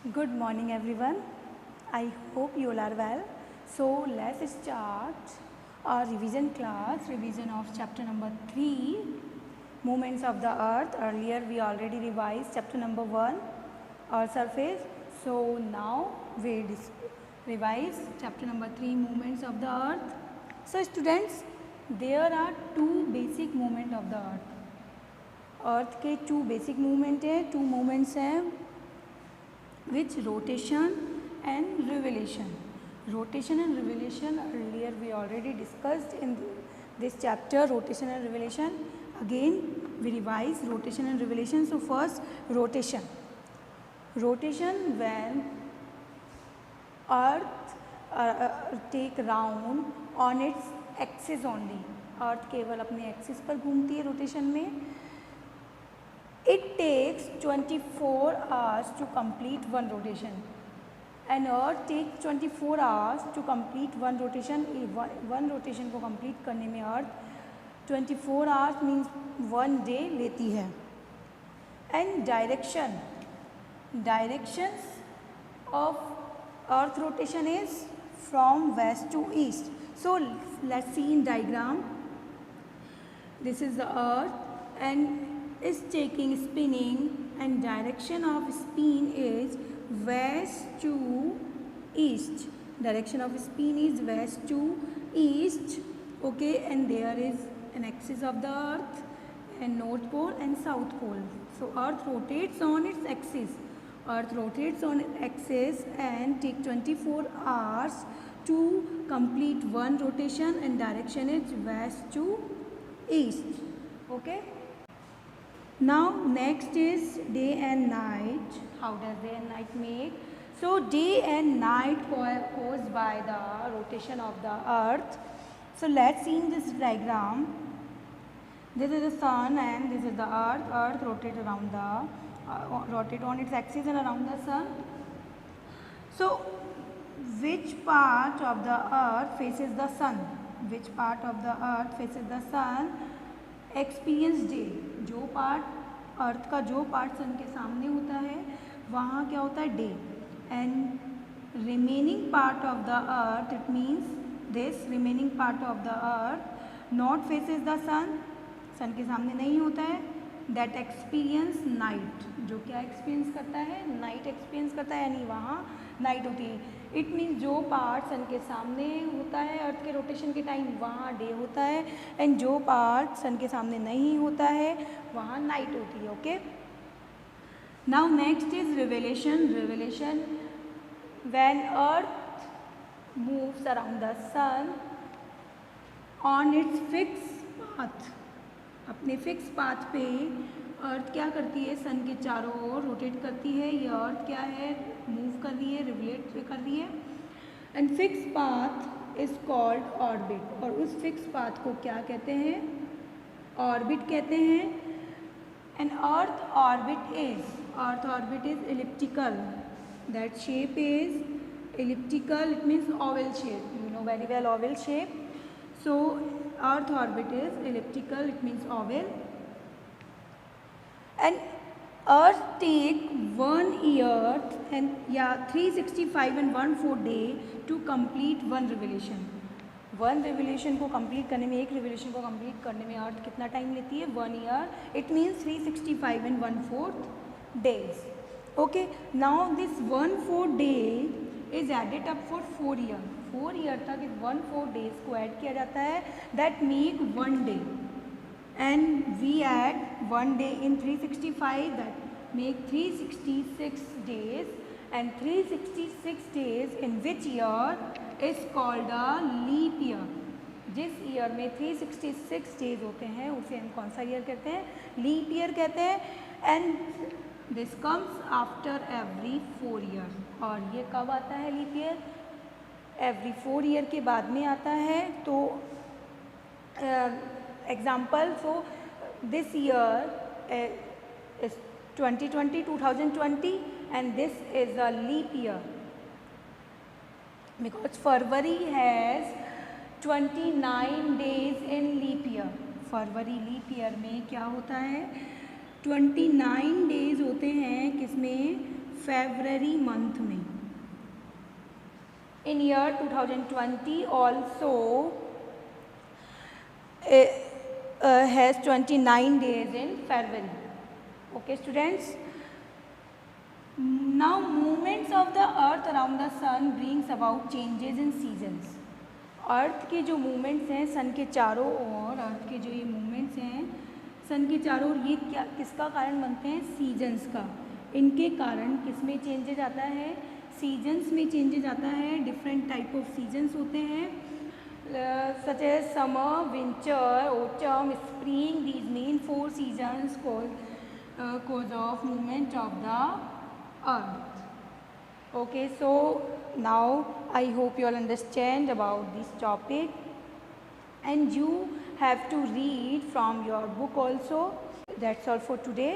Good morning everyone. I hope you all are well. So let's start our revision class, revision of chapter number 3, movements of the earth. Earlier we already revised chapter number 1, earth surface. So now we revise chapter number 3, movements of the earth. So students, there are two basic movements of the earth. अर्थ के to basic movement है, to movements हैं which rotation and revolution. Rotation and revolution earlier we already discussed in this chapter, rotation and revolution. Again we revise rotation and revolution. So first rotation. Rotation when earth take round on its axis only. अर्थ केवल अपने axis पर घूमती है rotation में. It takes 24 hours to complete one rotation. An Earth takes 24 hours to complete one rotation. One rotation को complete करने में Earth 24 hours means one day लेती है. And directions of Earth rotation is from west to east. So let's see in diagram. This is the Earth and is taking spinning, and direction of spin is west to east. Direction of spin is west to east. Okay, and there is an axis of the earth and north pole and south pole. So earth rotates on its axis. Earth rotates on its axis and take 24 hours to complete one rotation, and direction is west to east. Okay. Now next is day and night. How does day and night make? So day and night caused by the rotation of the earth. So let's see in this diagram. This is the sun and this is the earth. Earth rotate around rotate on its axis and around the sun. So which part of the earth faces the sun? Which part of the earth faces the sun? Experience day. जो part अर्थ का जो part सन के सामने होता है वहाँ क्या होता है? Day. And remaining part of the earth, it means this remaining part of the earth not faces the sun, sun के सामने नहीं होता है. That experience night. जो क्या एक्सपीरियंस करता है? नाइट एक्सपीरियंस करता है, यानी वहाँ नाइट होती है. इट मीन्स जो पार्ट सन के सामने होता है अर्थ के रोटेशन के टाइम वहाँ डे होता है, एंड जो पार्ट सन के सामने नहीं होता है वहाँ नाइट होती है. Okay. Now next is revolution. Revolution when earth moves around the sun on its fix path. अपने फिक्स पाथ पे अर्थ क्या करती है? सन के चारों ओर रोटेट करती है. ये अर्थ क्या है? मूव कर रही है, रिवोल्यूट कर रही है. And fix path is called orbit. और उस फिक्स पाथ को क्या कहते हैं? ऑर्बिट कहते हैं. And earth orbit is elliptical. That shape is elliptical. It means Oval shape. You know very well Oval shape. So earth orbit is elliptical. It means Oval. And earth take 1 year and 365 and 1/4 day to complete one revolution. One revolution को complete करने में, एक revolution को complete करने में अर्थ कितना time लेती है? 1 year. It means 365 and 1/4 days. Okay. Now this 1/4 day is added up for 4 year. 4 year तक इस 1/4 डेज को ऐड किया जाता है. That make 1 day. And we add 1 day in 365, that make 366 days, and 366 days in which year is called a leap year. जिस year में 366 days होते हैं उसे हम कौन सा ईयर कहते हैं? लीप ईयर कहते हैं. And this comes after every 4 year. और ये कब आता है लीप ईयर? एवरी 4 ईयर के बाद में आता है. तो example, so this year is 2020 and this is a leap year because February has 29 days in leap year. फरवरी लीप ईयर में क्या होता है? 29 डेज होते हैं किसमें? फेब्रवरी मंथ में। इन year 2020 also has 29 days in February. Okay students, now movements of the earth around the sun brings about changes in seasons. अर्थ के जो मूवमेंट्स हैं सन के चारों ओर, अर्थ के जो ये मूवमेंट्स हैं सन के चारों ओर, ये क्या किसका कारण बनते हैं? सीजन्स का। इनके कारण किस में चेंजेज आता है? सीजन्स में चेंजेज आता है। डिफरेंट टाइप ऑफ सीजन्स होते हैं, such as summer, winter, autumn, spring. These main 4 seasons cause of movement of the earth. Okay, so now I hope you all understand about this topic, and you have to read from your book also. That's all for today.